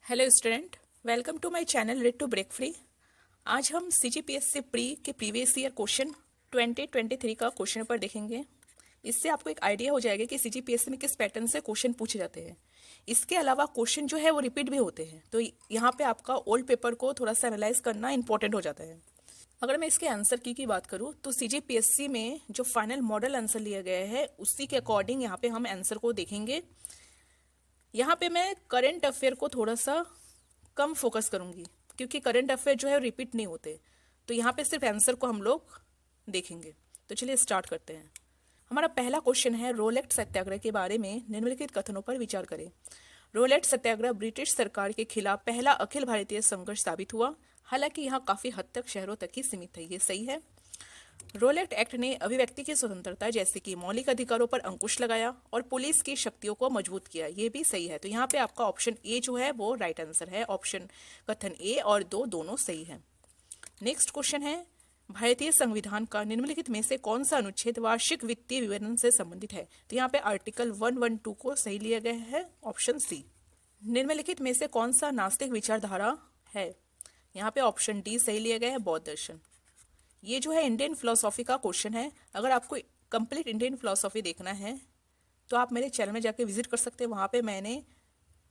Hello student, welcome to my channel read to break free. आज हम CGPSC pre के previous year question 2023 का question paper देखेंगे। इससे आपको एक आइडिया हो जाएगा कि सीजीपीएससी में किस पैटर्न से क्वेश्चन पूछे जाते हैं। इसके अलावा क्वेश्चन जो है वो रिपीट भी होते हैं, तो यहाँ पे आपका ओल्ड पेपर को थोड़ा सा एनालाइज करना इंपॉर्टेंट हो जाता है। अगर मैं इसके आंसर की बात करूँ तो सीजीपीएससी में जो फाइनल मॉडल आंसर लिया गया है उसी के अकॉर्डिंग यहाँ पे हम आंसर को देखेंगे। यहाँ पे मैं करंट अफेयर को थोड़ा सा कम फोकस करूंगी क्योंकि करंट अफेयर जो है रिपीट नहीं होते, तो यहाँ पे सिर्फ आंसर को हम लोग देखेंगे। तो चलिए स्टार्ट करते हैं। हमारा पहला क्वेश्चन है, रोलेट सत्याग्रह के बारे में निम्नलिखित कथनों पर विचार करें। रोलेट सत्याग्रह ब्रिटिश सरकार के खिलाफ पहला अखिल भारतीय संघर्ष साबित हुआ, हालांकि यहाँ काफी हद तक शहरों तक ही सीमित है। ये सही है। रोलेट एक्ट ने अभिव्यक्ति की स्वतंत्रता जैसे कि मौलिक अधिकारों पर अंकुश लगाया और पुलिस की शक्तियों को मजबूत किया। ये भी सही है। तो यहाँ पे आपका ऑप्शन ए जो है वो राइट आंसर है। ऑप्शन कथन ए और दो दोनों सही है। नेक्स्ट क्वेश्चन है, भारतीय संविधान का निम्नलिखित में से कौन सा अनुच्छेद वार्षिक वित्तीय विवरण से संबंधित है। तो यहाँ पे आर्टिकल 112 को सही लिया गया है। Option C. निम्नलिखित में से कौन सा नास्तिक विचारधारा है। यहाँ पे ऑप्शन डी सही लिया गया है, बौद्ध दर्शन। ये जो है इंडियन फिलोसॉफी का क्वेश्चन है। अगर आपको कंप्लीट इंडियन फिलोसॉफी देखना है तो आप मेरे चैनल में जाके विजिट कर सकते हैं। वहाँ पे मैंने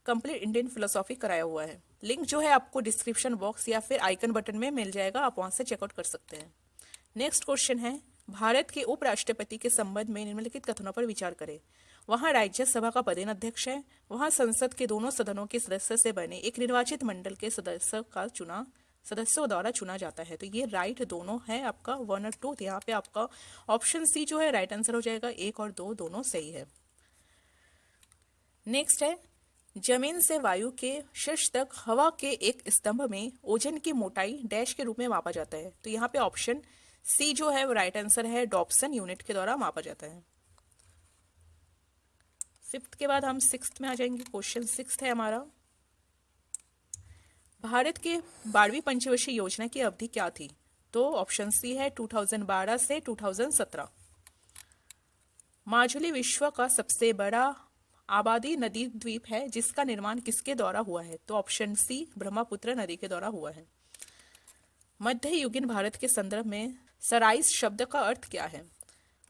कंप्लीट इंडियन फिलोसॉफी कराया हुआ है। लिंक जो है आपको डिस्क्रिप्शन बॉक्स या फिर आइकन बटन में मिल जाएगा, आप वहाँ से चेकआउट कर सकते हैं। नेक्स्ट क्वेश्चन है, भारत के उपराष्ट्रपति के संबंध में निम्नलिखित कथनों पर विचार करें। वहाँ राज्यसभा का पदेन अध्यक्ष है। वहाँ संसद के दोनों सदनों के सदस्य से बने एक निर्वाचित मंडल के सदस्यों द्वारा चुना जाता है। तो ये राइट दोनों है आपका 1 और 2। यहाँ पे आपका ऑप्शन सी जो है राइट आंसर हो जाएगा। 1 और 2 दोनों सही है। नेक्स्ट है, जमीन से वायु के शीर्ष तक हवा के एक स्तंभ में ओजन की मोटाई डैश के रूप में मापा जाता है। तो यहाँ पे ऑप्शन सी जो है वो राइट आंसर है। डॉप्सन यूनिट के द्वारा मापा जाता है। 5th के बाद हम 6th में आ जाएंगे। क्वेश्चन 6th है हमारा, भारत के 12वीं पंचवर्षीय योजना की अवधि क्या थी। तो ऑप्शन सी है 2012 से 2017। माजुली विश्व का सबसे बड़ा आबादी नदी द्वीप है जिसका निर्माण किसके द्वारा हुआ है। तो ऑप्शन सी ब्रह्मपुत्र नदी के द्वारा हुआ है। मध्ययुगीन भारत के संदर्भ में सराइस शब्द का अर्थ क्या है।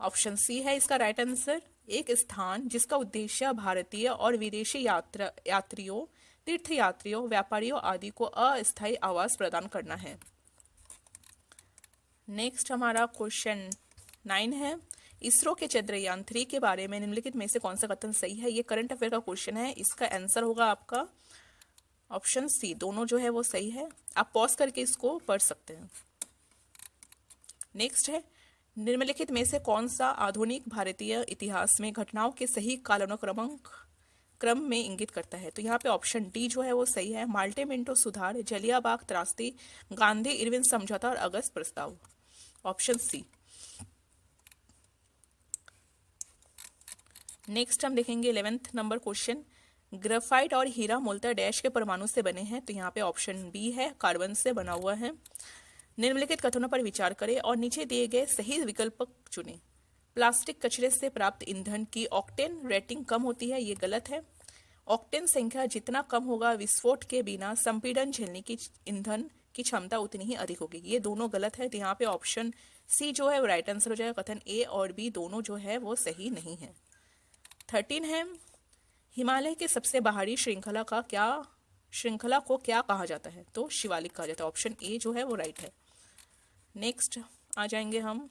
ऑप्शन सी है इसका राइट आंसर। एक स्थान जिसका उद्देश्य भारतीय और विदेशी यात्रियों, तीर्थयात्रियों, व्यापारियों आदि को अस्थायी आवास प्रदान करना है। नेक्स्ट हमारा क्वेश्चन 9 है, इसरो के चंद्रयान 3 के बारे में निम्नलिखित में से कौन सा कथन सही है। ये करंट अफेयर का क्वेश्चन है। इसका आंसर होगा आपका ऑप्शन सी। दोनों जो है वो सही है। आप पॉज करके इसको पढ़ सकते हैं। नेक्स्ट है, निम्नलिखित में से कौन सा आधुनिक भारतीय इतिहास में घटनाओं के सही क्रम में इंगित करता है। तो यहाँ पे ऑप्शन डी जो है वो सही है। माल्टे मिंटो सुधार, जलियांवाला त्रासदी, गांधी इरविन समझौता और अगस्त प्रस्ताव। Option C. नेक्स्ट हम देखेंगे 11th नंबर क्वेश्चन, ग्रेफाइट और हीरा मूलतः डैश के परमाणु से बने हैं। तो यहाँ पे ऑप्शन बी है, कार्बन से बना हुआ है। निम्नलिखित कथनों पर विचार करें और नीचे दिए गए सही विकल्प चुनें। प्लास्टिक कचरे से प्राप्त ईंधन की ऑक्टेन रेटिंग कम होती है। ये गलत है। ऑक्टेन संख्या जितना कम होगा विस्फोट के बिना संपीड़न झेलने की ईंधन की क्षमता उतनी ही अधिक होगी। ये दोनों गलत है। तो यहाँ पे ऑप्शन सी जो है वो राइट आंसर हो जाएगा। कथन ए और बी दोनों जो है वो सही नहीं है। 13 है, हिमालय के सबसे बाहरी श्रृंखला को क्या कहा जाता है। तो शिवालिक कहा जाता है। ऑप्शन ए जो है वो राइट है। नेक्स्ट आ जाएंगे हम,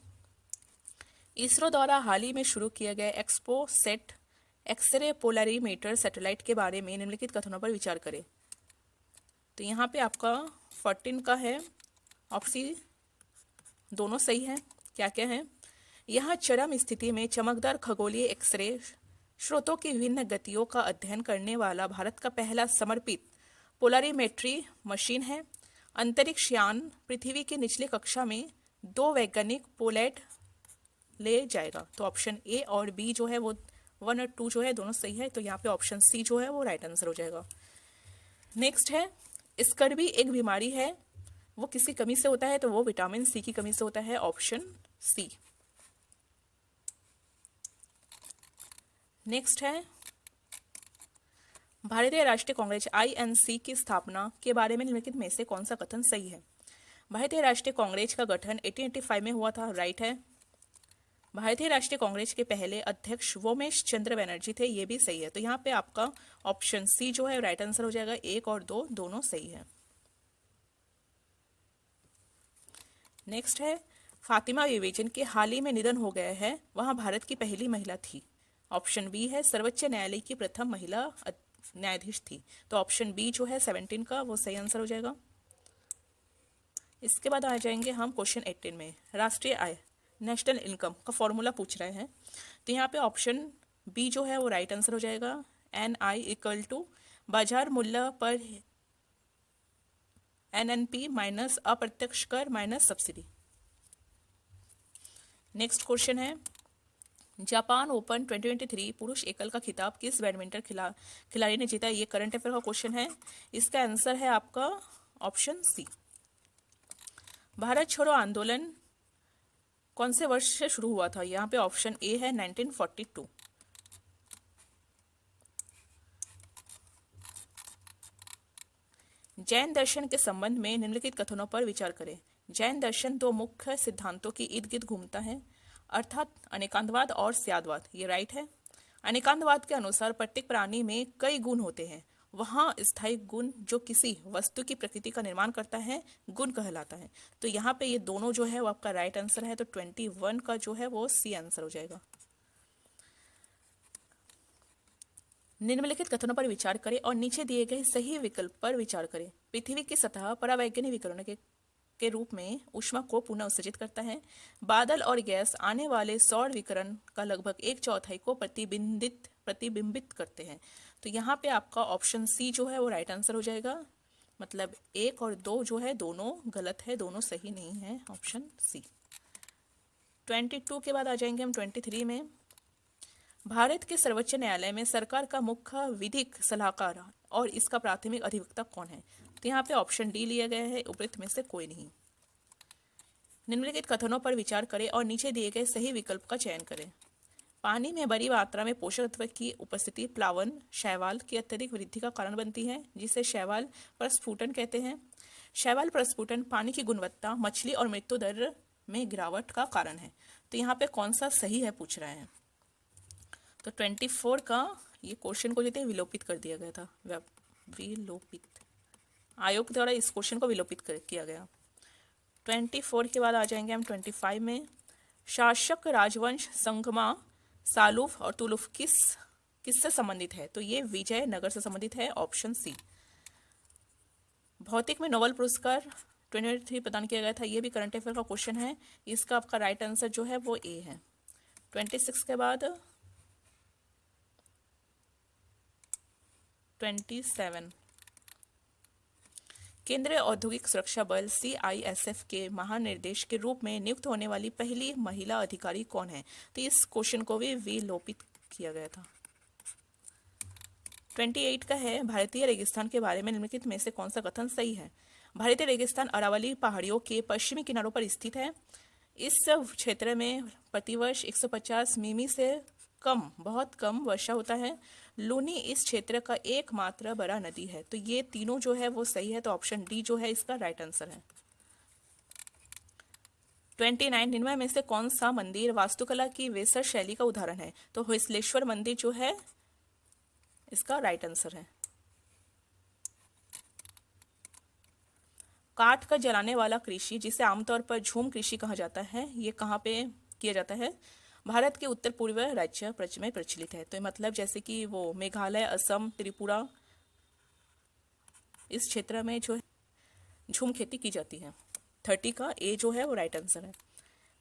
इसरो द्वारा हाल ही में शुरू किया गया एक्सपोसेट एक्सरे पोलरीमीटर सैटेलाइट के बारे में निम्नलिखित कथनों पर विचार करें। तो यहाँ पे आपका 14 का है। ऑप्शन दोनों सही है। क्या क्या है, यहाँ चरम स्थिति में चमकदार खगोलीय एक्सरे स्रोतों की विभिन्न गतियों का अध्ययन करने वाला भारत का पहला समर्पित पोलरीमेट्री मशीन है। अंतरिक्ष यान पृथ्वी की निचली कक्षा में 2 वैज्ञानिक पोलैट ले जाएगा। तो ऑप्शन ए और बी जो है वो 1 और 2 जो है दोनों सही है। तो यहाँ पे ऑप्शन सी जो है वो राइट आंसर हो जाएगा। नेक्स्ट है, स्कर्वी एक बीमारी है, वो किसी कमी से होता है। तो वो विटामिन सी की कमी से होता है। ऑप्शन सी। नेक्स्ट है, भारतीय राष्ट्रीय कांग्रेस आईएनसी की स्थापना के बारे में निम्नलिखित में से कौन सा कथन सही है? भारतीय राष्ट्रीय कांग्रेस का गठन 1885 में हुआ था, राइट है। भारतीय राष्ट्रीय कांग्रेस के पहले अध्यक्ष वोमेश चंद्र बनर्जी थे, ये भी सही है। तो यहाँ पे आपका ऑप्शन सी जो है राइट आंसर हो जाएगा। 1 और 2 दोनों सही है। नेक्स्ट है, फातिमा विवेचन के हाल ही में निधन हो गया है, वहां भारत की पहली महिला थी। ऑप्शन बी है सर्वोच्च न्यायालय की प्रथम महिला न्यायाधीश थी। तो ऑप्शन बी जो है 17 का वो सही आंसर हो जाएगा। इसके बाद आ जाएंगे हम क्वेश्चन 18 में। राष्ट्रीय आय नेशनल इनकम का फॉर्मूला पूछ रहे हैं। तो यहाँ पे ऑप्शन बी जो है वो राइट आंसर हो जाएगा। NI इक्वल टू बाजार मूल्य पर NNP माइनस अप्रत्यक्ष कर माइनस सब्सिडी। नेक्स्ट क्वेश्चन है, जापान ओपन 2023 पुरुष एकल का खिताब किस बैडमिंटन खिलाड़ी ने जीता? ये करंट अफेयर का क्वेश्चन है। इसका आंसर है आपका ऑप्शन सी। भारत छोड़ो आंदोलन कौन से वर्ष से शुरू हुआ था? यहाँ पे ऑप्शन ए है 1942। जैन दर्शन के संबंध में निम्नलिखित कथनों पर विचार करें। जैन दर्शन 2 मुख्य सिद्धांतों के इर्द गिर्द घूमता है, अर्थात अनेकांतवाद और स्यादवाद। ये राइट है। अनेकांतवाद के अनुसार प्रत्येक प्राणी में कई गुण होते हैं, वहाँ स्थायी गुण जो किसी वस्तु की प्रकृति का निर्माण करता है गुण कहलाता है। तो यहाँ पे ये दोनों जो है वो आपका राइट आंसर है। तो 21 का जो है वो सी आंसर हो जाएगा। निम्नलिखित कथनों पर विचार करें और नीचे दिए गए सही विकल्प पर विचार करें। पृथ्वी की सतह परावैज्ञानिक विकिरण के रूप में ऊष्मा को पुनः उत्सर्जित करता है। बादल और गैस आने वाले सौर विकिरण का लगभग 1/4 को प्रतिबिंबित करते हैं। तो यहाँ पे आपका ऑप्शन सी जो है वो राइट आंसर हो जाएगा। मतलब 1 और 2 जो है दोनों गलत है, दोनों सही नहीं है, ऑप्शन सी। 22 के बाद आ जाएंगे हम 23 में। भारत के सर्वोच्च न्यायालय में सरकार का मुख्य विधिक सलाहकार और इसका प्राथमिक अधिवक्ता कौन है? तो यहाँ पे ऑप्शन डी लिया गया है, उपरोक्त में से कोई नहीं। निम्नलिखित कथनों पर विचार करें और नीचे दिए गए सही विकल्प का चयन करें। पानी में बड़ी मात्रा में पोषक तत्व की उपस्थिति प्लावन शैवाल की अत्यधिक वृद्धि का कारण बनती है, जिसे शैवाल प्रस्फुटन कहते हैं। शैवाल प्रस्फुटन पानी की गुणवत्ता, मछली और मृत्यु दर में गिरावट का कारण है। तो यहाँ पे कौन सा सही है पूछ रहे हैं। तो 24 का ये क्वेश्चन को जो विलोपित कर दिया गया था, विलोपित आयोग द्वारा इस क्वेश्चन को विलोपित किया गया। 24 के बाद आ जाएंगे हम 25 में। शासक राजवंश संगमा, सालुफ और तुलुफ किससे संबंधित है? तो ये विजयनगर से संबंधित है, ऑप्शन सी। भौतिक में नोबेल पुरस्कार 2023 प्रदान किया गया था, ये भी करंट अफेयर का क्वेश्चन है। इसका आपका राइट आंसर जो है वो ए है। 26 के बाद 27, केंद्रीय औद्योगिक सुरक्षा बल CISF के महानिर्देश के रूप में नियुक्त होने वाली पहली महिला अधिकारी कौन है? तो इस क्वेश्चन को भी विलोपित किया गया था। 28 का है, भारतीय रेगिस्तान के बारे में निम्नलिखित में से कौन सा कथन सही है? भारतीय रेगिस्तान अरावली पहाड़ियों के पश्चिमी किनारों पर स्थित है। इस क्षेत्र में प्रतिवर्ष 150 मिमी से बहुत कम वर्षा होता है। लूनी इस क्षेत्र का एकमात्र बड़ा नदी है। तो ये तीनों जो है वो सही है। तो ऑप्शन डी जो है इसका राइट आंसर है। 29, निम्न में से कौन सा मंदिर वास्तुकला की वेसर शैली का उदाहरण है? तो होयसलेश्वर मंदिर जो है इसका राइट आंसर है। काठ का जलाने वाला कृषि, जिसे आमतौर पर झूम कृषि कहा जाता है, ये कहाँ पे किया जाता है? भारत के उत्तर पूर्व राज्य में प्रचलित है। तो मतलब जैसे कि वो मेघालय, असम, त्रिपुरा, इस क्षेत्र में जो है झूम खेती की जाती है। 30 का ए जो है वो राइट आंसर है।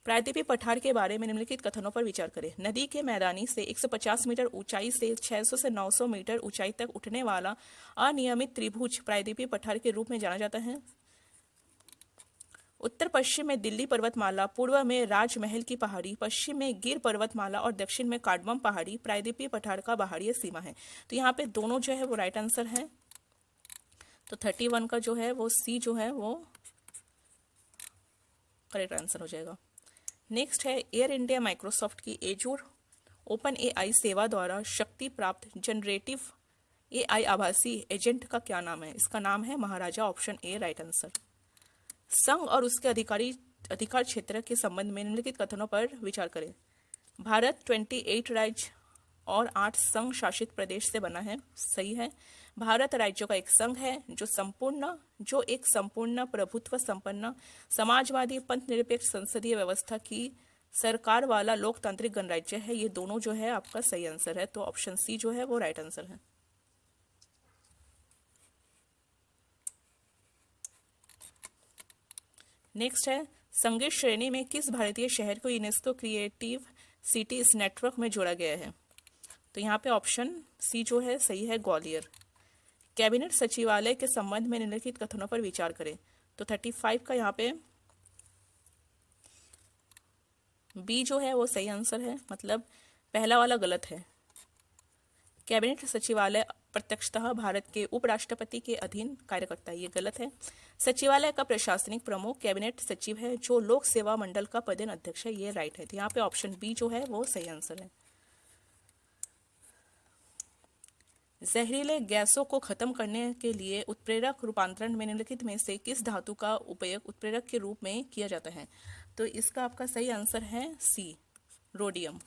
प्रायद्वीपीय पठार के बारे में निम्नलिखित कथनों पर विचार करें। नदी के मैदानी से 150 मीटर ऊंचाई से 600 से 900 मीटर ऊंचाई तक उठने वाला अनियमित त्रिभुज प्रायद्वीपीय पठार के रूप में जाना जाता है। उत्तर पश्चिम में दिल्ली पर्वतमाला, पूर्व में राजमहल की पहाड़ी, पश्चिम में गिर पर्वतमाला और दक्षिण में कार्डमम पहाड़ी प्रायद्वीपीय पठार का बाहरी सीमा है। तो यहाँ पे दोनों जो है वो राइट आंसर है। तो 31 का जो है वो सी जो है वो करेक्ट आंसर हो जाएगा। नेक्स्ट है, एयर इंडिया माइक्रोसॉफ्ट की एजूर ओपन AI सेवा द्वारा शक्ति प्राप्त जनरेटिव एआई आभासी एजेंट का क्या नाम है? इसका नाम है महाराजा, ऑप्शन ए राइट आंसर। संघ और उसके अधिकार क्षेत्र के संबंध में निम्नलिखित कथनों पर विचार करें। भारत 28 राज्य और 8 संघ शासित प्रदेश से बना है, सही है। भारत राज्यों का एक संघ है जो एक संपूर्ण प्रभुत्व संपन्न समाजवादी पंथ निरपेक्ष संसदीय व्यवस्था की सरकार वाला लोकतांत्रिक गणराज्य है। ये दोनों जो है आपका सही आंसर है, तो ऑप्शन सी जो है वो राइट आंसर है। नेक्स्ट है, संगीत श्रेणी में किस भारतीय शहर को यूनेस्को क्रिएटिव सिटीज नेटवर्क में जोड़ा गया है? तो यहाँ पे ऑप्शन सी जो है सही है, ग्वालियर। कैबिनेट सचिवालय के संबंध में निम्नलिखित कथनों पर विचार करें। तो 35 का यहाँ पे बी जो है वो सही आंसर है, मतलब पहला वाला गलत है। कैबिनेट सचिवालय प्रत्यक्षतः भारत के उपराष्ट्रपति के अधीन कार्य करता है, ये गलत है। सचिवालय का प्रशासनिक प्रमुख कैबिनेट सचिव है, जो लोक सेवा मंडल का पदेन अध्यक्ष है, ये राइट है। तो यहाँ पे ऑप्शन बी जो है वो सही आंसर है। जहरीले गैसों को खत्म करने के लिए उत्प्रेरक रूपांतरण में निम्नलिखित में से किस धातु का उपयोग उत्प्रेरक के रूप में किया जाता है? तो इसका आपका सही आंसर है सी, रोडियम।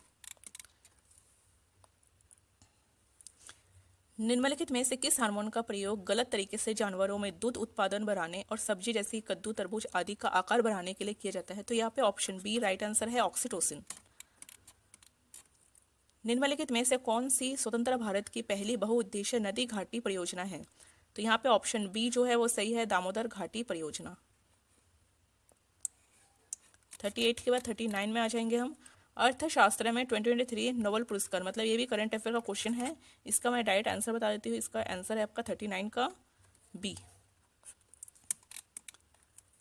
निम्नलिखित में से किस हार्मोन का प्रयोग गलत तरीके से जानवरों में दूध उत्पादन बढ़ाने और सब्जी जैसी कद्दू, तरबूज आदि का आकार बढ़ाने के लिए किया जाता है? तो यहाँ पे ऑप्शन बी राइट आंसर है, ऑक्सीटोसिन। निम्नलिखित में से कौन सी स्वतंत्र भारत की पहली बहुउद्देशीय नदी घाटी परियोजना है? तो यहाँ पे ऑप्शन बी जो है वो सही है, दामोदर घाटी परियोजना। 38 के बाद 39 में आ जाएंगे हम। अर्थशास्त्र में 2023 नोबेल पुरस्कार, मतलब ये भी करंट अफेयर का क्वेश्चन है, इसका मैं डायरेक्ट आंसर बता देती हूँ। इसका आंसर है आपका 39 का बी।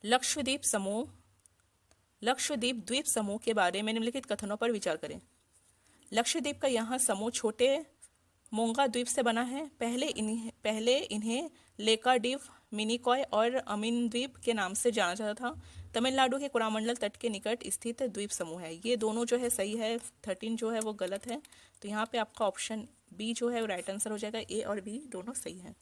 लक्षद्वीप द्वीप समूह के बारे में निम्नलिखित कथनों पर विचार करें। लक्षद्वीप का यह समूह छोटे मोंगा द्वीप से बना है। पहले इन्हें लेकाद्वीप, मिनिकॉय और अमीन द्वीप के नाम से जाना जाता था। तमिलनाडु के कोरामंडल तट के निकट स्थित द्वीप समूह है। ये दोनों जो है सही है, 13 जो है वो गलत है। तो यहाँ पे आपका ऑप्शन बी जो है वो राइट आंसर हो जाएगा। ए और बी दोनों सही है।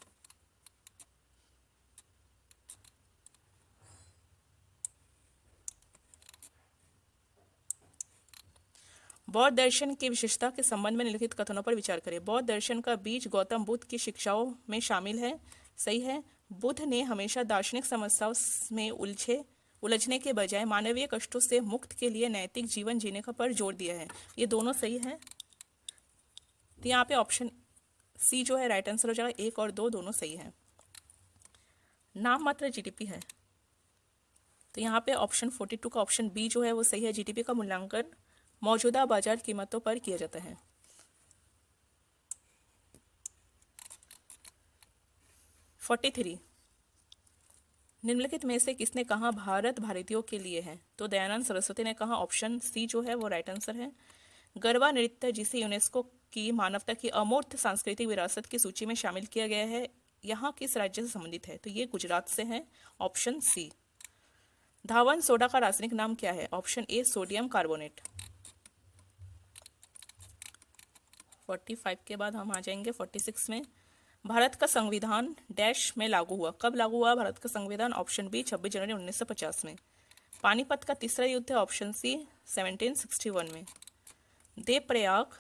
बौद्ध दर्शन की विशेषता के संबंध में निम्नलिखित कथनों पर विचार करें। बौद्ध दर्शन का बीज गौतम बुद्ध की शिक्षाओं में शामिल है, सही है। बुद्ध ने हमेशा दार्शनिक समस्याओं में उलझने के बजाय मानवीय कष्टों से मुक्त के लिए नैतिक जीवन जीने का पर जोर दिया है। ये दोनों सही है। तो यहाँ पे ऑप्शन सी जो है राइट आंसर हो जाएगा। 1 और 2 दोनों सही है। नाम मात्र जीडीपी है, तो यहाँ पे ऑप्शन 42 का ऑप्शन बी जो है वो सही है। जीडीपी का मूल्यांकन मौजूदा बाजार कीमतों पर किया जाता है। निम्नलिखित में से किसने कहा भारत भारतीयों के लिए है? तो दयानंद सरस्वती ने कहा, ऑप्शन सी जो है वो राइट आंसर है। गरबा नृत्य, जिसे यूनेस्को की मानवता की अमूर्त सांस्कृतिक विरासत की सूची में शामिल किया गया है, यहाँ किस राज्य से संबंधित है? तो ये गुजरात से है, ऑप्शन सी। धावन सोडा का रासायनिक नाम क्या है? Option A sodium carbonate. 45 के बाद हम आ जाएंगे 46 में। भारत का संविधान डैश में लागू हुआ। कब लागू हुआ भारत का संविधान? ऑप्शन बी 26 जनवरी 1950 में। पानीपत का तीसरा युद्ध है, ऑप्शन सी 1761 में। देवप्रयाग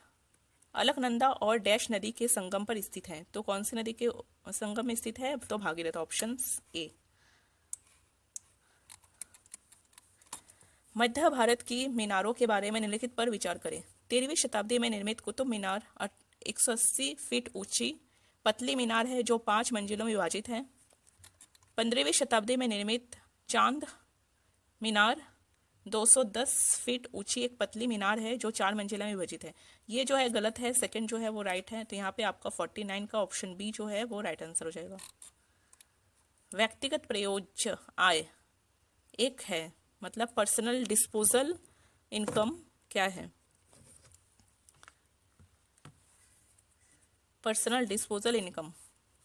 अलकनंदा और डैश नदी के संगम पर स्थित है, तो कौन सी नदी के संगम में स्थित है? तो भागीरथ, ऑप्शन ए। मध्य भारत की मीनारों के बारे में निम्नलिखित पर विचार करें। 13वीं शताब्दी में निर्मित कुतुब मीनार 180 फीट ऊंची पतली मीनार है, जो 5 मंजिलों में विभाजित है। 15वीं शताब्दी में निर्मित चांद मीनार 210 फीट ऊंची एक पतली मीनार है, जो 4 मंजिला में विभाजित है। ये जो है गलत है, सेकंड जो है वो राइट है। तो यहाँ पे आपका 49 का ऑप्शन बी जो है वो राइट आंसर हो जाएगा। व्यक्तिगत प्रयोज्य आय एक है, मतलब पर्सनल डिस्पोजल इनकम क्या है? पर्सनल डिस्पोजल इनकम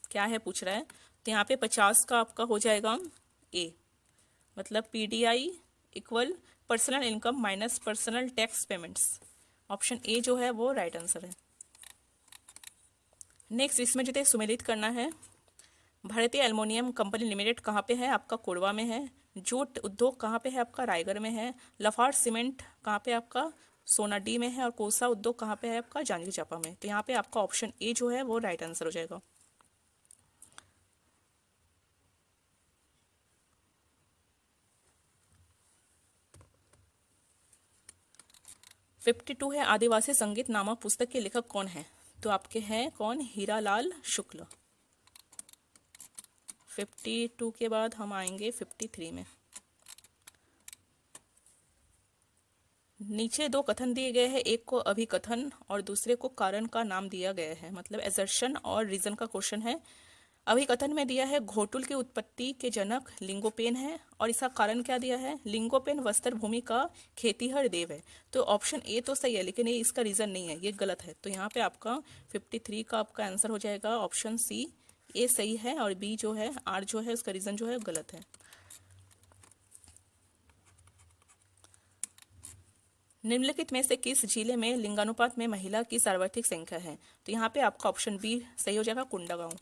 क्या है पूछ रहा है। तो यहाँ पे 50 का आपका हो जाएगा ए, मतलब PDI equal personal income minus personal tax payments. Option A जो है वो राइट आंसर है। नेक्स्ट इसमें जो है सुमेलित करना है। भारतीय एल्युमिनियम कंपनी लिमिटेड कहाँ पे है? आपका कोरबा में है। जूट उद्योग कहाँ पे है? आपका रायगढ़ में है। लाफार्ज सीमेंट कहाँ पे? आपका सोनाडी में है। और कोसा उद्योग कहाँ पे है? आपका जांजगीर चांपा में। तो यहाँ पे आपका ऑप्शन ए जो है वो राइट आंसर हो जाएगा। फिफ्टी टू है आदिवासी संगीत नामक पुस्तक के लेखक कौन है? तो आपके हैं कौन? हीरालाल शुक्ल। 52 के बाद हम आएंगे 53 में। नीचे दो कथन दिए गए हैं, एक को अभिकथन और दूसरे को कारण का नाम दिया गया है, मतलब एजर्शन और रीजन का क्वेश्चन है। अभिकथन में दिया है घोटुल की उत्पत्ति के जनक लिंगोपेन है, और इसका कारण क्या दिया है? लिंगोपेन वस्त्र भूमि का खेतीहर देव है। तो ऑप्शन ए तो सही है, लेकिन ये इसका रीजन नहीं है, ये गलत है। तो यहाँ पे आपका 53 का आपका आंसर हो जाएगा ऑप्शन सी। ए सही है और बी जो है, आर जो है, उसका रीजन जो है गलत है। निम्नलिखित में से किस जिले में लिंगानुपात में महिला की सर्वाधिक संख्या है? तो यहाँ पे आपका ऑप्शन बी सही हो जाएगा, कुंडागांव।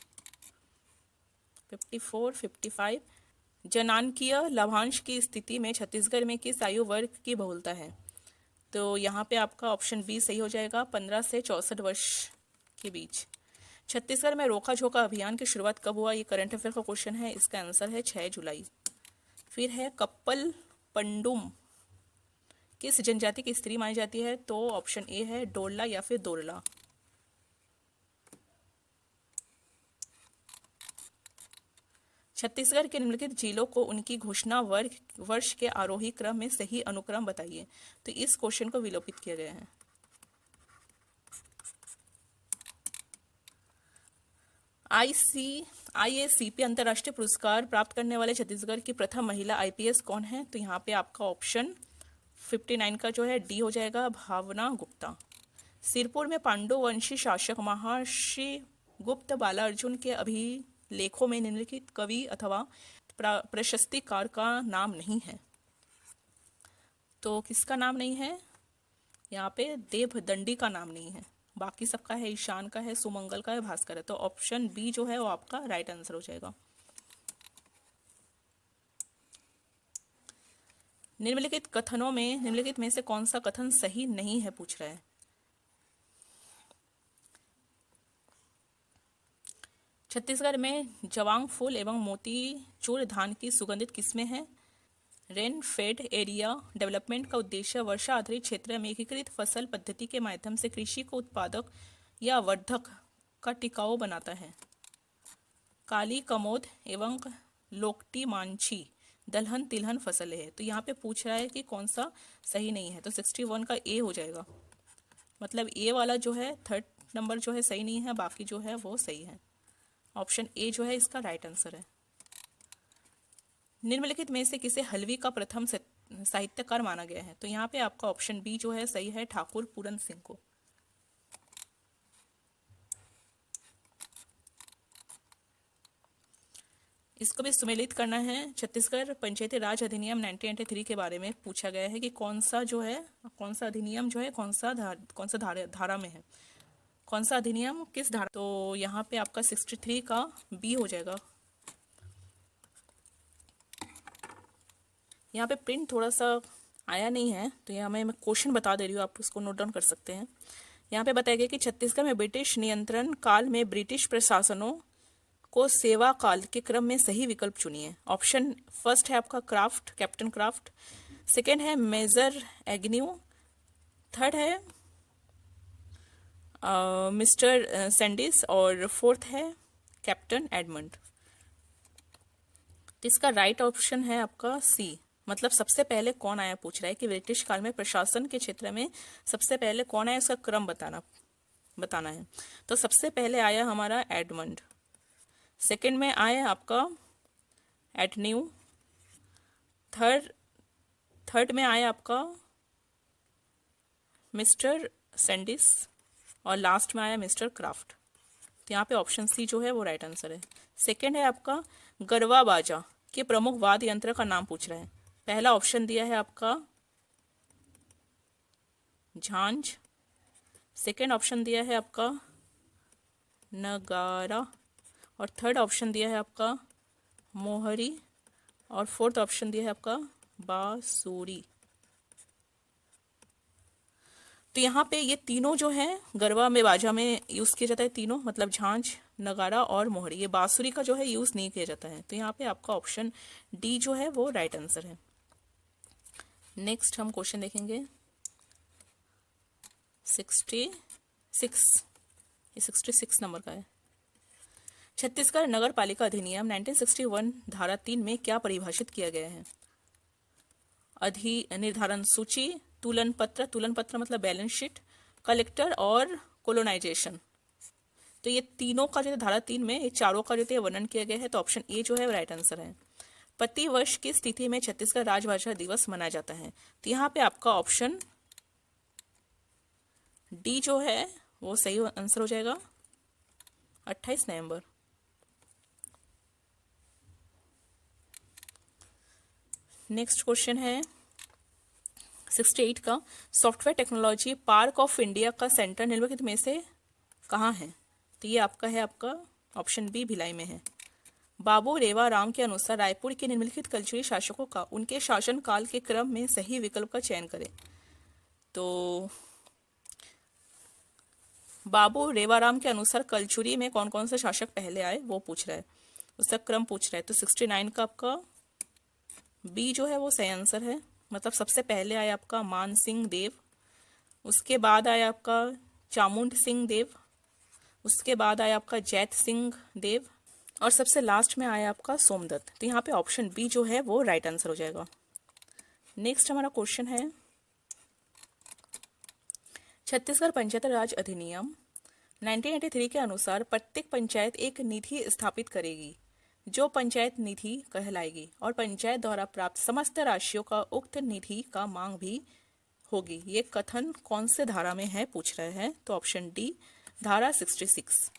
54, 55। जनानकीय लाभांश की स्थिति में छत्तीसगढ़ में किस आयु वर्ग की बहुलता है? तो यहाँ पे आपका ऑप्शन बी सही हो जाएगा, 15 से 64 वर्ष के बीच। छत्तीसगढ़ में रोका झोका अभियान की शुरुआत कब हुआ? ये करंट अफेयर का क्वेश्चन है, इसका आंसर है 6 जुलाई। फिर है कप्पल पंडुम किस जनजाति की स्त्री मानी जाती है? तो ऑप्शन ए है डोरला या फिर दोरला। छत्तीसगढ़ के निम्नलिखित जिलों को उनकी घोषणा वर्ष के आरोही क्रम में सही अनुक्रम बताइए। तो इस क्वेश्चन को विलोपित किया गया है। IACP अंतर्राष्ट्रीय पुरस्कार प्राप्त करने वाले छत्तीसगढ़ की प्रथम महिला IPS कौन है? तो यहाँ पे आपका ऑप्शन 59 का जो है डी हो जाएगा, भावना गुप्ता। सिरपुर में पांडु वंशी शासक महर्षि गुप्त बालार्जुन के अभिलेखों में निम्नलिखित कवि अथवा प्रशस्तिकार का नाम नहीं है। तो किसका नाम नहीं है? यहाँ पे देवदंडी का नाम नहीं है, बाकी सबका है, ईशान का है, सुमंगल का है, भास्कर है। तो ऑप्शन बी जो है वो आपका राइट आंसर हो जाएगा। निम्नलिखित कथनों में निम्नलिखित में से कौन सा कथन सही नहीं है पूछ रहा है। छत्तीसगढ़ में जवांग फूल एवं मोतीचूर धान की सुगंधित किस्में हैं। रेन फेड एरिया डेवलपमेंट का उद्देश्य वर्षा आधारित क्षेत्र में एकीकृत फसल पद्धति के माध्यम से कृषि को उत्पादक या वर्धक का टिकाऊ बनाता है। काली कमोद एवं लोकटी मांझी दलहन तिलहन फसलें है। तो यहाँ पे पूछ रहा है कि कौन सा सही नहीं है, तो 61 का ए हो जाएगा, मतलब ए वाला जो है थर्ड नंबर जो है सही नहीं है, बाकी जो है वो सही है। ऑप्शन ए जो है इसका राइट आंसर है। निम्नलिखित में से किसे हलवी का प्रथम साहित्यकार माना गया है? तो यहाँ पे आपका ऑप्शन बी जो है सही है, ठाकुर पूरन सिंह को। इसको भी सुमेलित करना है। छत्तीसगढ़ पंचायती राज अधिनियम 1993 के बारे में पूछा गया है कि कौन सा जो है, कौन सा अधिनियम जो है कौन सा धारा में है, कौन सा अधिनियम किस धारा। तो यहाँ पे आपका 63 का बी हो जाएगा। यहाँ पे प्रिंट थोड़ा सा आया नहीं है, तो यहाँ मैं क्वेश्चन बता दे रही हूँ, आप उसको नोट डाउन कर सकते हैं। यहाँ पे बताया गया कि छत्तीसगढ़ में ब्रिटिश नियंत्रण काल में ब्रिटिश प्रशासनों को सेवा काल के क्रम में सही विकल्प चुनिए। ऑप्शन फर्स्ट है आपका क्राफ्ट, कैप्टन क्राफ्ट। सेकेंड है मेजर एग्न्यू। थर्ड है मिस्टर सैंडिस। और फोर्थ है कैप्टन एडमंड। तो इसका राइट ऑप्शन है आपका सी, मतलब सबसे पहले कौन आया पूछ रहा है कि ब्रिटिश काल में प्रशासन के क्षेत्र में सबसे पहले कौन आया, उसका क्रम बताना है। तो सबसे पहले आया हमारा एडमंड, सेकंड में आया आपका एटन्यू, थर्ड में आया आपका मिस्टर सैंडिस, और लास्ट में आया मिस्टर क्राफ्ट। तो यहाँ पे ऑप्शन सी जो है वो राइट आंसर है। सेकंड है आपका गरवा बाजा के प्रमुख वाद्य यंत्र का नाम पूछ रहा है। पहला ऑप्शन दिया है आपका झांझ, सेकंड ऑप्शन दिया है आपका नगारा, और थर्ड ऑप्शन दिया है आपका मोहरी, और फोर्थ ऑप्शन दिया है आपका बांसुरी। तो यहाँ पे ये तीनों जो हैं गरबा में, बाजा में यूज़ किया जाता है तीनों, मतलब झांझ, नगारा और मोहरी। ये बांसुरी का जो है यूज़ नहीं किया जाता है। तो यहाँ पे आपका ऑप्शन डी जो है वो राइट आंसर है। नेक्स्ट हम क्वेश्चन देखेंगे 66, ये 66 नंबर का है। छत्तीसगढ़ नगर पालिका अधिनियम 1961 धारा 3 में क्या परिभाषित किया गया है? निर्धारण सूची, तुलन पत्र मतलब बैलेंस शीट, कलेक्टर और कोलोनाइजेशन। तो ये तीनों का जो है धारा 3 में ये चारों का जो है वर्णन किया गया है। तो ऑप्शन ए जो है राइट आंसर है। प्रति वर्ष की स्थिति में छत्तीसगढ़ राजभाषा दिवस मनाया जाता है। तो यहाँ पे आपका ऑप्शन डी जो है वो सही आंसर हो जाएगा, 28 नवंबर। नेक्स्ट क्वेश्चन है 68 का, software technology park of India का सेंटर निम्नलिखित में से कहाँ है? तो ये आपका है, आपका ऑप्शन बी भिलाई में है। बाबू रेवा राम के अनुसार रायपुर के निम्नलिखित कल्चुरी शासकों का उनके शासन काल के क्रम में सही विकल्प का चयन करें। तो बाबू रेवाराम के अनुसार कल्चुरी में कौन कौन से शासक पहले आए वो पूछ रहा है, उसका क्रम पूछ रहा है। तो 69 का आपका बी जो है वो सही आंसर है। मतलब सबसे पहले आया आपका मान सिंह देव, उसके बाद आया आपका चामुंड सिंह देव, उसके बाद आया आपका जैत सिंह देव, और सबसे लास्ट में आया आपका सोमदत्त। तो यहाँ पे ऑप्शन बी जो है वो राइट आंसर हो जाएगा। नेक्स्ट हमारा क्वेश्चन है छत्तीसगढ़ पंचायत राज अधिनियम 1983 के अनुसार प्रत्येक पंचायत एक निधि स्थापित करेगी जो पंचायत निधि कहलाएगी, और पंचायत द्वारा प्राप्त समस्त राशियों का उक्त निधि का मांग भी होगी। ये कथन कौन से धारा में है पूछ रहे हैं। तो ऑप्शन डी धारा 66।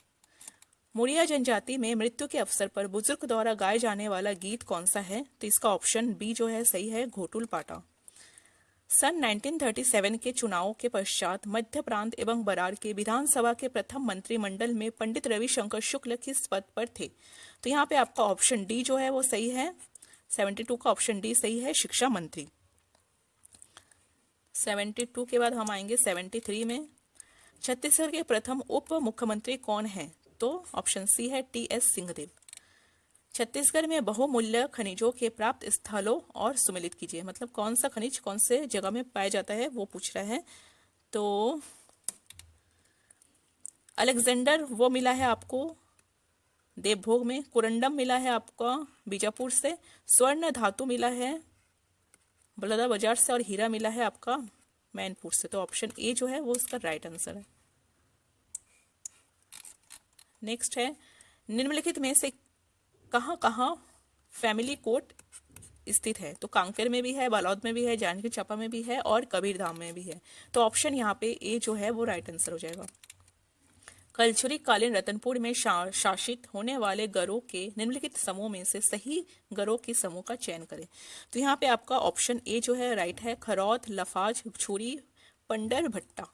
मुड़िया जनजाति में मृत्यु के अवसर पर बुजुर्ग द्वारा गाए जाने वाला गीत कौन सा है? तो इसका ऑप्शन बी जो है सही है, घोटुल पाटा। सन 1937 के चुनाव के पश्चात मध्य प्रांत एवं बरार के विधानसभा के प्रथम मंत्रिमंडल में पंडित रविशंकर शुक्ल किस पद पर थे? तो यहाँ पे आपका ऑप्शन डी जो है वो सही है, 72 का ऑप्शन डी सही है, शिक्षा मंत्री। 72 के बाद हम आएंगे 73 में। छत्तीसगढ़ के प्रथम उप मुख्यमंत्री कौन है? तो ऑप्शन सी है टी.एस. सिंहदेव। छत्तीसगढ़ में बहुमूल्य खनिजों के प्राप्त स्थलों और सुमेलित कीजिए, मतलब कौन सा खनिज कौन से जगह में पाया जाता है वो पूछ रहा है। तो अलेक्जेंडर वो मिला है आपको देवभोग में, कुरंडम मिला है आपका बीजापुर से, स्वर्ण धातु मिला है बलौदा बाजार से, और हीरा मिला है आपका मैनपुर से। तो ऑप्शन ए जो है वो उसका राइट आंसर है। नेक्स्ट है निम्नलिखित में से कहाँ कहाँ फैमिली कोर्ट स्थित है? तो कांकेर में भी है, बालोद में भी है, जांजगीर चांपा में भी है, और कबीरधाम में भी है। तो ऑप्शन यहाँ पे ए जो है वो राइट आंसर हो जाएगा। कल्चुरी कालीन रतनपुर में शासित होने वाले गरों के निम्नलिखित समूह में से सही गरों के समूह का चयन करें। तो यहाँ पे आपका ऑप्शन ए जो है राइट है, खरौत, लफाज, छुरी, पंडर भट्टा।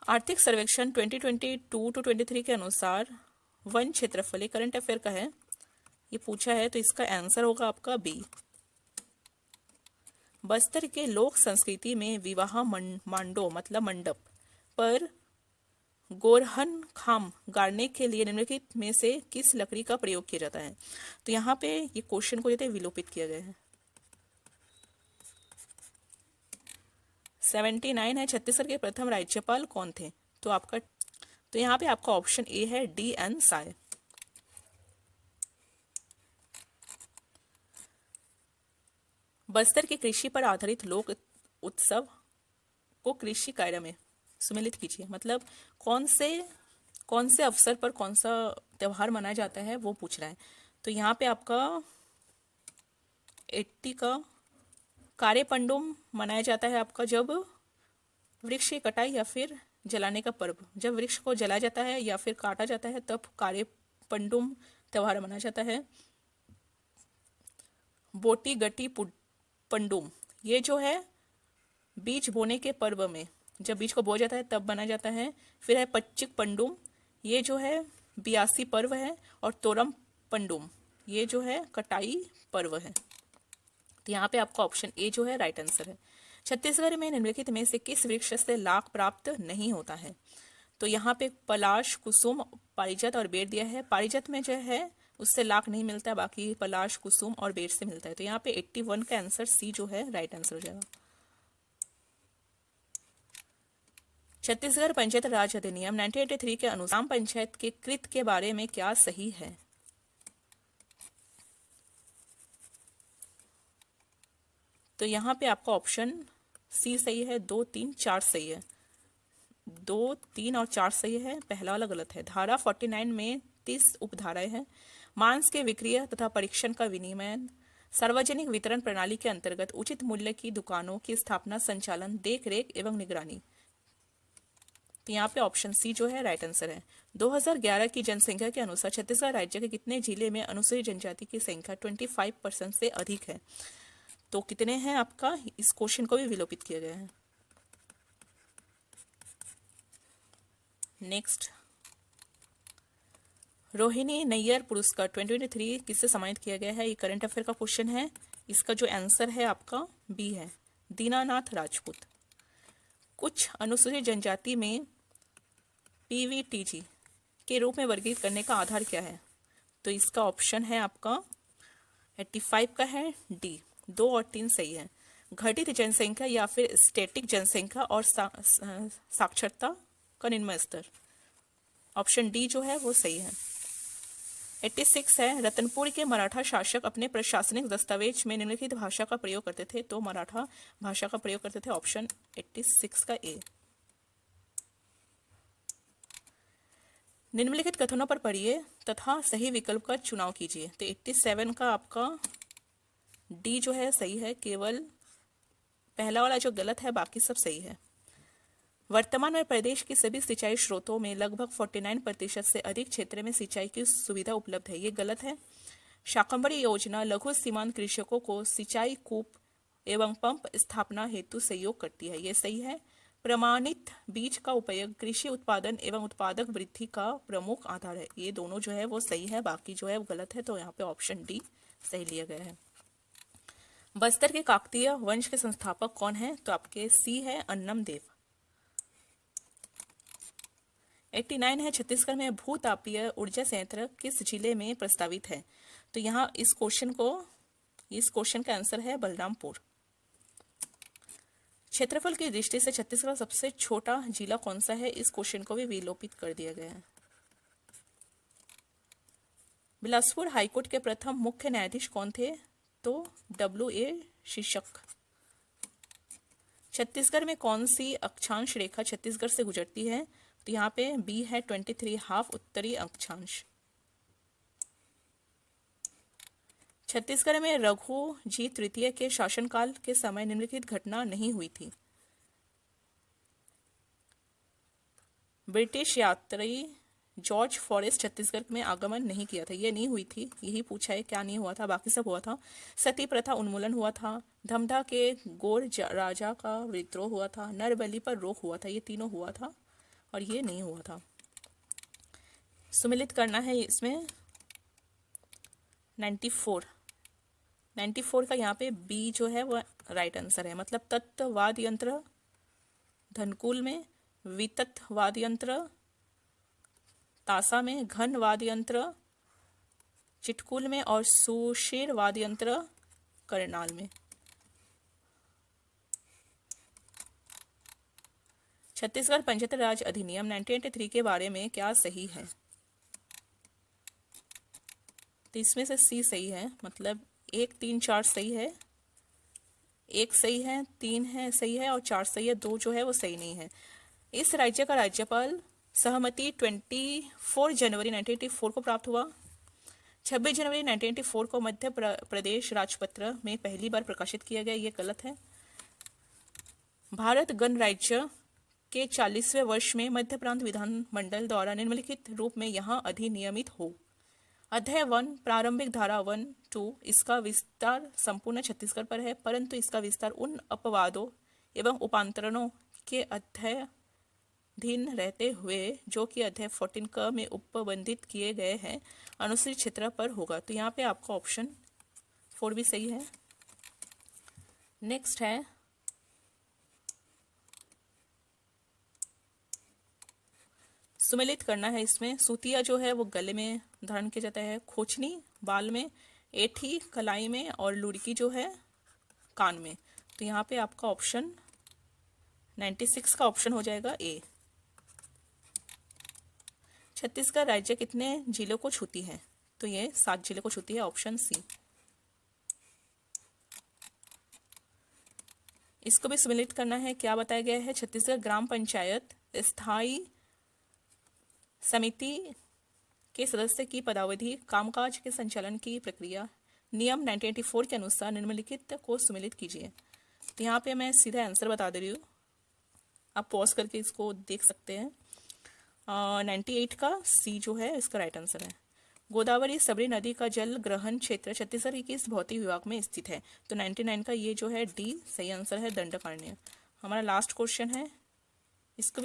आर्थिक सर्वेक्षण 2022-23 के अनुसार वन क्षेत्रफल करंट अफेयर का है, ये पूछा है। तो इसका आंसर होगा आपका बी। बस्तर के लोक संस्कृति में विवाह मांडो मतलब मंडप पर गोरहन खाम गाड़ने के लिए निम्नलिखित में से किस लकड़ी का प्रयोग किया जाता है? तो यहाँ पे ये क्वेश्चन को जो है विलोपित किया गया है। 79 है, छत्तीसगढ़ के प्रथम राज्यपाल कौन थे? तो यहाँ पे आपका ऑप्शन ए है, डी.एन. साय। बस्तर के कृषि पर आधारित लोक उत्सव को कृषि कार्य में सुमेलित कीजिए, मतलब कौन से अवसर पर कौन सा त्योहार मनाया जाता है वो पूछ रहा है। तो यहाँ पे आपका 80 का कार्यपंडुम मनाया जाता है आपका जब वृक्ष की कटाई या फिर जलाने का पर्व, जब वृक्ष को जलाया जाता है या फिर काटा जाता है तब कार्यपंडुम त्योहार मनाया जाता है। बोटी गटी पंडुम ये जो है बीज बोने के पर्व में जब बीज को बोया जाता है तब बना जाता है। फिर है पच्चिक पंडुम, ये जो है बियासी पर्व है। और तोरम पंडुम, ये जो है कटाई पर्व है। तो यहाँ पे आपका ऑप्शन ए जो है राइट आंसर है। छत्तीसगढ़ में निम्नलिखित में से किस वृक्ष से लाख प्राप्त नहीं होता है? तो यहाँ पे पलाश, कुसुम, पारिजात और बेर दिया है। पारिजात में जो है उससे लाख नहीं मिलता, बाकी पलाश, कुसुम और बेर से मिलता है। तो यहाँ पे 81 का आंसर सी जो है राइट आंसर हो जाएगा। छत्तीसगढ़ पंचायत राज अधिनियम 1983 के अनुसार ग्राम पंचायत के कृत के बारे में क्या सही है? तो यहाँ पे आपका ऑप्शन सी सही है, 2, 3, 4 सही है। 2, 3 और 4 सही है, पहला वाला गलत है। धारा 49 में 30 उपधाराएं हैं। मांस के विक्रय तथा परीक्षण का विनियमन, सार्वजनिक वितरण प्रणाली के अंतर्गत उचित मूल्य की दुकानों की स्थापना, संचालन, देख रेख एवं निगरानी। तो यहाँ पे ऑप्शन सी जो है राइट आंसर है। 2011 की जनसंख्या के अनुसार छत्तीसगढ़ राज्य के कितने जिले में अनुसूचित जनजाति की संख्या 25% से अधिक है? तो कितने हैं आपका, इस क्वेश्चन को भी विलोपित किया गया है। नेक्स्ट, रोहिणी नैयर पुरस्कार 2023 किससे सम्मानित किया गया है? ये करंट अफेयर का क्वेश्चन है। इसका जो आंसर है आपका बी है, दीनानाथ राजपूत। कुछ अनुसूचित जनजाति में पीवीटीजी के रूप में वर्गीकृत करने का आधार क्या है? तो इसका ऑप्शन है आपका 85 का है, डी। 2 और 3 सही है। घटित जनसंख्या या फिर स्टैटिक जनसंख्या और साक्षरता का निम्न स्तर, ऑप्शन डी जो है वो सही है। 86 है, रतनपुर के मराठा शासक अपने प्रशासनिक दस्तावेज में निम्नलिखित भाषा का प्रयोग करते थे? तो मराठा भाषा का प्रयोग करते थे, ऑप्शन 86 का ए। निम्नलिखित कथनों पर पढ़िए तथा सही विकल्प का चुनाव कीजिए। तो 87 का आपका डी जो है सही है, केवल पहला वाला जो गलत है, बाकी सब सही है। वर्तमान में प्रदेश की सभी सिंचाई स्रोतों में लगभग 49% से अधिक क्षेत्र में सिंचाई की सुविधा उपलब्ध है, ये गलत है। शाकंभरी योजना लघु सीमांत कृषकों को सिंचाई कूप एवं पंप स्थापना हेतु सहयोग करती है, ये सही है। प्रमाणित बीज का उपयोग कृषि उत्पादन एवं उत्पादक वृद्धि का प्रमुख आधार है, ये दोनों जो है वो सही है, बाकी जो है वो गलत है। तो यहाँ पे ऑप्शन डी सही लिया गया है। बस्तर के काकतीय वंश के संस्थापक कौन है? तो आपके सी है, अन्नम देव। 89 है, छत्तीसगढ़ में भूतापीय ऊर्जा संयंत्र किस जिले में प्रस्तावित है? तो यहाँ इस क्वेश्चन का आंसर है बलरामपुर। क्षेत्रफल की दृष्टि से छत्तीसगढ़ सबसे छोटा जिला कौन सा है? इस क्वेश्चन को भी विलोपित कर दिया गया है। बिलासपुर हाईकोर्ट के प्रथम मुख्य न्यायाधीश कौन थे? तो WA शीर्षक। छत्तीसगढ़ में कौन सी अक्षांश रेखा छत्तीसगढ़ से गुजरती है? तो यहाँ पे बी है 23½ उत्तरी अक्षांश। छत्तीसगढ़ में रघु जी तृतीय के शासनकाल के समय निम्नलिखित घटना नहीं हुई थी? ब्रिटिश यात्री जॉर्ज फॉरेस्ट छत्तीसगढ़ में आगमन नहीं किया था, ये नहीं हुई थी, यही पूछा है क्या नहीं हुआ था, बाकी सब हुआ था। सती प्रथा उन्मूलन हुआ था, धमधा के गोर राजा का विद्रोह हुआ था, नरबली पर रोक हुआ था, ये तीनों हुआ था और ये नहीं हुआ था। सुमिलित करना है इसमें 94 का यहाँ पे बी जो है वो राइट आंसर है। मतलब तत्ववाद यंत्र धनकुल में, विततवाद यंत्र तासा में, घन वाद यंत्र चिटकुल में और सुशीर वाद यंत्र करनाल में। छत्तीसगढ़ पंचायत राज अधिनियम 1983 के बारे में क्या सही है? तो इसमें से सी सही है, मतलब 1, 3, 4 सही है, 1 सही है, 3 है सही है और 4 सही है, 2 जो है वो सही नहीं है। इस राज्य का राज्यपाल सहमति 24 जनवरी 1984 को प्राप्त हुआ। 26 जनवरी 1984 को मध्य प्रदेश राजपत्र में पहली बार प्रकाशित किया गया, ये गलत है। भारत गणराज्य के 40वें वर्ष में मध्य प्रांत विधानमंडल द्वारा निम्नलिखित रूप में यहाँ अधिनियमित हो। अध्याय 1 प्रारंभिक धारा 1, 2 इसका विस्तार संपूर्ण छत्तीसगढ़ पर है, परंतु इसका विस्तार उन अपवादों एवं उपांतरणों के अध्ययन रहते हुए जो कि अध्याय 14 क में उपबंधित किए गए हैं अनुसूचित क्षेत्र पर होगा। तो यहाँ पे आपका ऑप्शन 4 भी सही है। नेक्स्ट है सुमेलित करना है। इसमें सूतिया जो है वो गले में धारण किया जाता है, खोचनी बाल में, एठी कलाई में और लुड़की जो है कान में। तो यहाँ पे आपका ऑप्शन 96 का ऑप्शन हो जाएगा ए। छत्तीसगढ़ राज्य कितने जिलों को छूती है? तो ये 7 जिलों को छूती है, ऑप्शन सी। इसको भी सम्मिलित करना है। क्या बताया गया है? छत्तीसगढ़ ग्राम पंचायत स्थायी समिति के सदस्य की पदावधि, कामकाज के संचालन की प्रक्रिया नियम 1984 के अनुसार निम्नलिखित को सम्मिलित कीजिए। तो यहाँ पे मैं सीधा आंसर बता दे रही हूँ, आप पॉज करके इसको देख सकते हैं। 98 का सी जो है इसका राइट आंसर है। गोदावरी सबरी नदी का जल ग्रहण क्षेत्र छत्तीसगढ़ के किस भौतिक विभाग में स्थित है? तो 99 का ये जो है डी सही आंसर है, दंडकारण्य। हमारा लास्ट क्वेश्चन है, इसको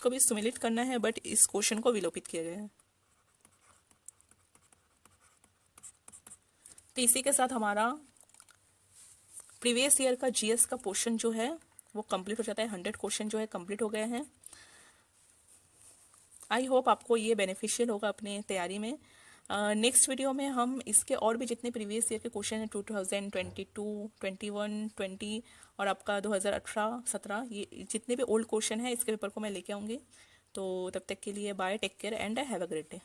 भी सुमेलित करना है, बट इस क्वेश्चन को विलोपित किया गया है। तो इसी के साथ हमारा प्रीवियस ईयर का जीएस का पोर्शन जो है वो कंप्लीट हो जाता है। 100 क्वेश्चन जो है कंप्लीट हो गए हैं। आई होप आपको ये बेनिफिशियल होगा अपने तैयारी में। नेक्स्ट वीडियो में हम इसके और भी जितने प्रीवियस ईयर के क्वेश्चन हैं 2022, 21, 20 और आपका 2018, 17 ये जितने भी ओल्ड क्वेश्चन हैं इसके पेपर को मैं लेके आऊँगी। तो तब तक के लिए bye, take care and have a great day.